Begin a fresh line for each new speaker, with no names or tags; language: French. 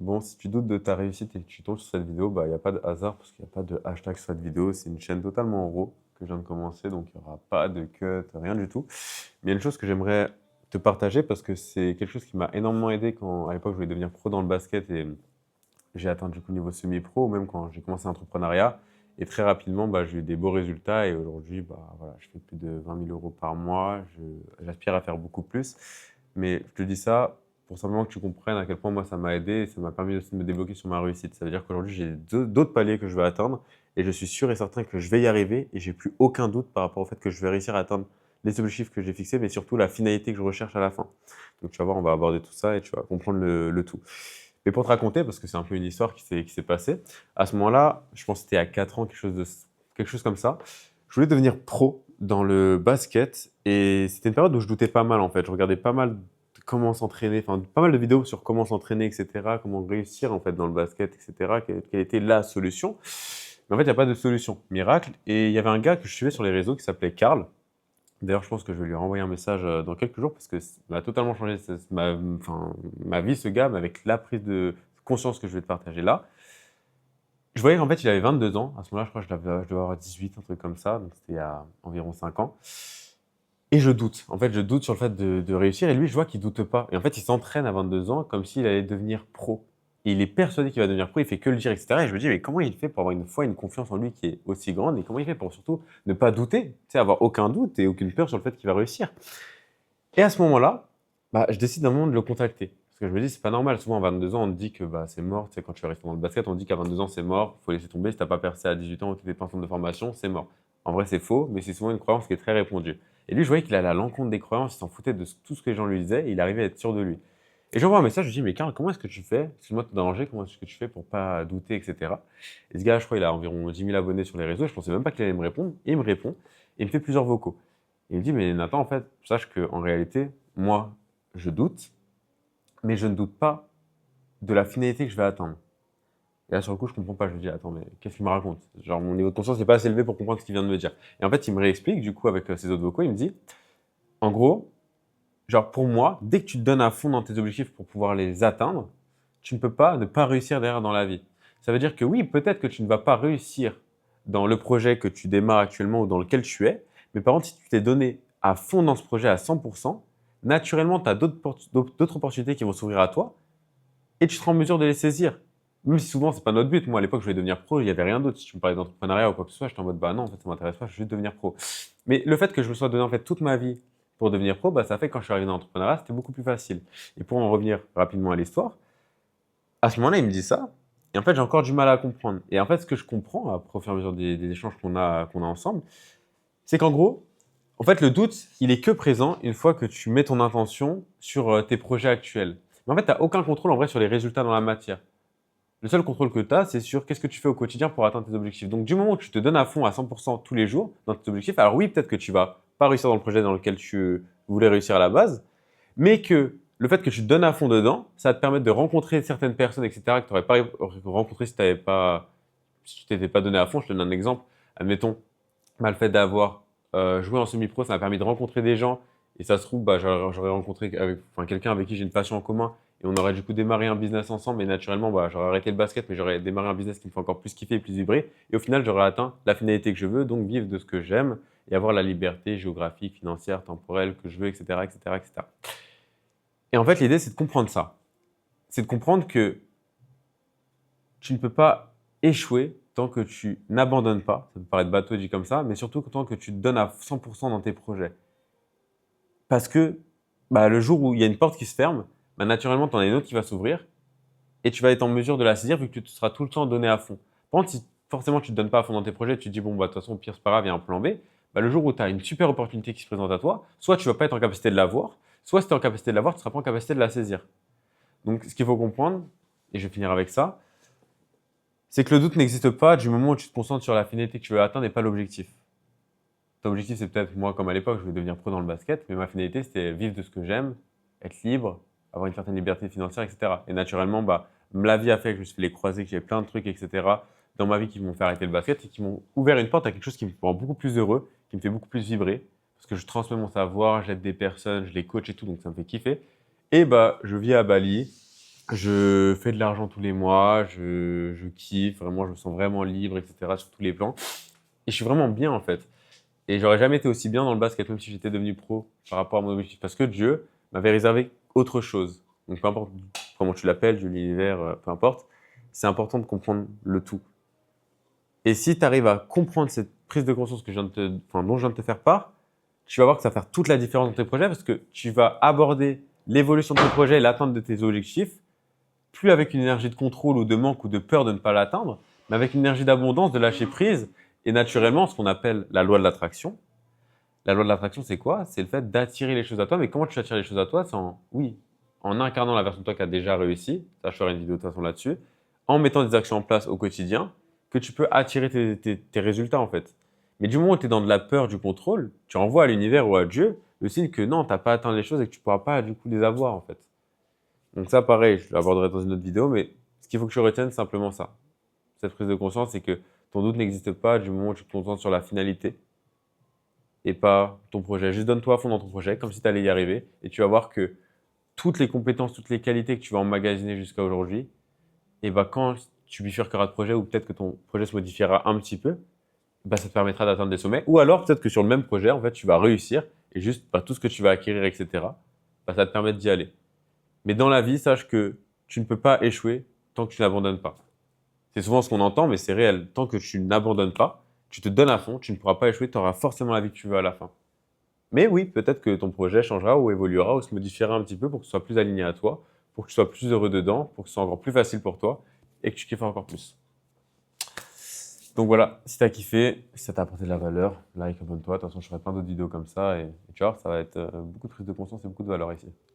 Bon, si tu doutes de ta réussite et que tu tombes sur cette vidéo, bah, il n'y a pas de hasard parce qu'il n'y a pas de hashtag sur cette vidéo. C'est une chaîne totalement en raw que je viens de commencer, donc il n'y aura pas de cut, rien du tout. Mais il y a une chose que j'aimerais te partager parce que c'est quelque chose qui m'a énormément aidé quand, à l'époque, je voulais devenir pro dans le basket et j'ai atteint du coup le niveau semi-pro, ou même quand j'ai commencé l'entrepreneuriat. Et très rapidement, bah, j'ai eu des beaux résultats et aujourd'hui, bah, voilà, je fais plus de 20 000 euros par mois. J'aspire à faire beaucoup plus. Mais je te dis ça pour simplement que tu comprennes à quel point moi ça m'a aidé et ça m'a permis aussi de me débloquer sur ma réussite. Ça veut dire qu'aujourd'hui, j'ai d'autres paliers que je veux atteindre et je suis sûr et certain que je vais y arriver et j'ai plus aucun doute par rapport au fait que je vais réussir à atteindre les objectifs que j'ai fixés, mais surtout la finalité que je recherche à la fin. Donc tu vas voir, on va aborder tout ça et tu vas comprendre le tout. Mais pour te raconter, parce que c'est un peu une histoire qui s'est passée, à ce moment-là, je pense que c'était à 4 ans, quelque chose comme ça, je voulais devenir pro dans le basket et c'était une période où je doutais pas mal en fait. Je regardais pas mal de comment s'entraîner, enfin pas mal de vidéos sur comment s'entraîner, etc., comment réussir en fait dans le basket, etc., quelle était la solution. Mais en fait, il n'y a pas de solution miracle. Et il y avait un gars que je suivais sur les réseaux qui s'appelait Karl. D'ailleurs, je pense que je vais lui renvoyer un message dans quelques jours parce que ça m'a totalement changé ma vie, ce gars, mais avec la prise de conscience que je vais te partager là. Je voyais qu'en fait, il avait 22 ans. À ce moment-là, je crois que je devais avoir 18, un truc comme ça. Donc, c'était il y a environ 5 ans. Et je doute. En fait, je doute sur le fait de réussir. Et lui, je vois qu'il doute pas. Et en fait, il s'entraîne à 22 ans comme s'il allait devenir pro. Et il est persuadé qu'il va devenir pro. Il fait que le dire, etc. Et je me dis, mais comment il fait pour avoir une foi, une confiance en lui qui est aussi grande? Et comment il fait pour surtout ne pas douter? Tu sais, avoir aucun doute et aucune peur sur le fait qu'il va réussir. Et à ce moment-là, bah, je décide d'un moment de le contacter. Parce que je me dis, c'est pas normal. Souvent, à 22 ans, on te dit que bah, c'est mort. Tu sais, quand tu vas rester dans le basket, on te dit qu'à 22 ans, c'est mort. Faut laisser tomber. Si t'as pas percé à 18 ans ou que t'étais pas en centre de formation, c'est mort. En vrai, c'est faux, mais c'est souvent une croyance qui est très répandue. Et lui, je voyais qu'il allait à l'encontre des croyances. Il s'en foutait de tout ce que les gens lui disaient. Et il arrivait à être sûr de lui. Et j'envoie un message. Je lui dis, mais Karl, comment est-ce que tu fais? Excuse-moi de te déranger. Comment est-ce que tu fais pour pas douter, etc. Et ce gars, je crois, il a environ 10 000 abonnés sur les réseaux. Je pensais même pas qu'il allait me répondre. Et il me répond. Et il me fait plusieurs vocaux. Et il me dit, mais Nathan, en fait, sache qu'en réalité, moi, je doute, mais je ne doute pas de la finalité que je vais atteindre. Et là, sur le coup, je comprends pas. Je me dis, attends, mais qu'est-ce qu'il me raconte? Genre, mon niveau de conscience n'est pas assez élevé pour comprendre ce qu'il vient de me dire. Et en fait, il me réexplique, du coup, avec ses autres vocaux, il me dit, en gros, genre, pour moi, dès que tu te donnes à fond dans tes objectifs pour pouvoir les atteindre, tu ne peux pas ne pas réussir derrière dans la vie. Ça veut dire que oui, peut-être que tu ne vas pas réussir dans le projet que tu démarres actuellement ou dans lequel tu es, mais par contre, si tu t'es donné à fond dans ce projet à 100%, naturellement, tu as d'autres opportunités qui vont s'ouvrir à toi et tu seras en mesure de les saisir. Même si souvent, c'est pas notre but. Moi, à l'époque, je voulais devenir pro, il n'y avait rien d'autre. Si tu me parlais d'entrepreneuriat ou quoi que ce soit, j'étais en mode, bah non, en fait, ça m'intéresse pas, je veux juste devenir pro. Mais le fait que je me sois donné en fait toute ma vie pour devenir pro, bah, ça fait que quand je suis arrivé dans l'entrepreneuriat, c'était beaucoup plus facile. Et pour en revenir rapidement à l'histoire, à ce moment-là, il me dit ça. Et en fait, j'ai encore du mal à comprendre. Et en fait, ce que je comprends, au fur et à mesure des échanges qu'on a ensemble, c'est qu'en gros, en fait, le doute, il est que présent une fois que tu mets ton intention sur tes projets actuels. Mais en fait, tu n'as aucun contrôle en vrai sur les résultats dans la matière. Le seul contrôle que tu as, c'est sur qu'est-ce que tu fais au quotidien pour atteindre tes objectifs. Donc, du moment où tu te donnes à fond à 100% tous les jours dans tes objectifs, alors oui, peut-être que tu vas pas réussir dans le projet dans lequel tu voulais réussir à la base, mais que le fait que tu te donnes à fond dedans, ça va te permettre de rencontrer certaines personnes, etc., que tu n'aurais pas rencontré si si tu t'étais pas donné à fond. Je te donne un exemple. Admettons, bah, le fait d'avoir joué en semi-pro, ça m'a permis de rencontrer des gens. Et ça se trouve, bah, j'aurais rencontré quelqu'un avec qui j'ai une passion en commun. Et on aurait du coup démarré un business ensemble. Et naturellement, bah, j'aurais arrêté le basket, mais j'aurais démarré un business qui me fait encore plus kiffer et plus vibrer. Et au final, j'aurais atteint la finalité que je veux, donc vivre de ce que j'aime et avoir la liberté géographique, financière, temporelle que je veux, etc., etc., etc. Et en fait, l'idée, c'est de comprendre ça. C'est de comprendre que tu ne peux pas échouer tant que tu n'abandonnes pas. Ça peut paraître bateau dit comme ça, mais surtout tant que tu te donnes à 100% dans tes projets. Parce que bah, le jour où il y a une porte qui se ferme, bah, naturellement, tu en as une autre qui va s'ouvrir et tu vas être en mesure de la saisir vu que tu te seras tout le temps donné à fond. Par contre, si forcément tu ne te donnes pas à fond dans tes projets, tu te dis, bon, bah, de toute façon, au pire, c'est pas grave, il y a un plan B, bah, le jour où tu as une super opportunité qui se présente à toi, soit tu vas pas être en capacité de la voir, soit si tu es en capacité de la voir, tu ne seras pas en capacité de la saisir. Donc, ce qu'il faut comprendre, et je vais finir avec ça, c'est que le doute n'existe pas du moment où tu te concentres sur la finalité que tu veux atteindre et pas l'objectif. Ton objectif, c'est peut-être, moi, comme à l'époque, je voulais devenir pro dans le basket, mais ma finalité, c'était vivre de ce que j'aime, être libre, avoir une certaine liberté financière, etc. Et naturellement, bah, la vie a fait que je me suis fait les croiser, que j'ai plein de trucs, etc. dans ma vie qui m'ont fait arrêter le basket et qui m'ont ouvert une porte à quelque chose qui me rend beaucoup plus heureux, qui me fait beaucoup plus vibrer, parce que je transmets mon savoir, j'aide des personnes, je les coach et tout, donc ça me fait kiffer. Et bah, je vis à Bali, Je fais de l'argent tous les mois, je kiffe, vraiment, je me sens vraiment libre, etc. sur tous les plans. Et je suis vraiment bien en fait. Et j'aurais jamais été aussi bien dans le basket, même si j'étais devenu pro par rapport à mon objectif. Parce que Dieu m'avait réservé autre chose. Donc peu importe comment tu l'appelles, Dieu, l'univers, peu importe, c'est important de comprendre le tout. Et si tu arrives à comprendre cette prise de conscience que dont je viens de te faire part, tu vas voir que ça va faire toute la différence dans tes projets parce que tu vas aborder l'évolution de tes projets et l'atteinte de tes objectifs, plus avec une énergie de contrôle ou de manque ou de peur de ne pas l'atteindre, mais avec une énergie d'abondance, de lâcher prise et naturellement ce qu'on appelle la loi de l'attraction. La loi de l'attraction, c'est quoi? C'est le fait d'attirer les choses à toi. Mais comment tu attires les choses à toi? Oui, en incarnant la version de toi qui a déjà réussi. Ça, je ferai une vidéo de toute façon là-dessus. En mettant des actions en place au quotidien, que tu peux attirer tes résultats en fait. Mais du moment où tu es dans de la peur, du contrôle, tu envoies à l'univers ou à Dieu le signe que non, tu n'as pas atteint les choses et que tu ne pourras pas du coup les avoir en fait. Donc ça, pareil, je l'aborderai dans une autre vidéo, mais ce qu'il faut que tu retiennes, c'est simplement ça. Cette prise de conscience, c'est que ton doute n'existe pas du moment où tu te concentres sur la finalité et pas ton projet. Juste donne-toi à fond dans ton projet, comme si tu allais y arriver, et tu vas voir que toutes les compétences, toutes les qualités que tu vas emmagasiner jusqu'à aujourd'hui, et bah quand tu bifurqueras de projet, ou peut-être que ton projet se modifiera un petit peu, bah ça te permettra d'atteindre des sommets. Ou alors peut-être que sur le même projet, en fait, tu vas réussir, et juste bah, tout ce que tu vas acquérir, etc., bah, ça va te permettre d'y aller. Mais dans la vie, sache que tu ne peux pas échouer tant que tu n'abandonnes pas. C'est souvent ce qu'on entend, mais c'est réel. Tant que tu n'abandonnes pas, tu te donnes à fond, tu ne pourras pas échouer, tu auras forcément la vie que tu veux à la fin. Mais oui, peut-être que ton projet changera ou évoluera ou se modifiera un petit peu pour que ce soit plus aligné à toi, pour que tu sois plus heureux dedans, pour que ce soit encore plus facile pour toi et que tu kiffes encore plus. Donc voilà, si tu as kiffé, si ça t'a apporté de la valeur, like, abonne-toi. De toute façon, je ferai plein d'autres vidéos comme ça et tu vois, ça va être beaucoup de prise de conscience et beaucoup de valeur ici.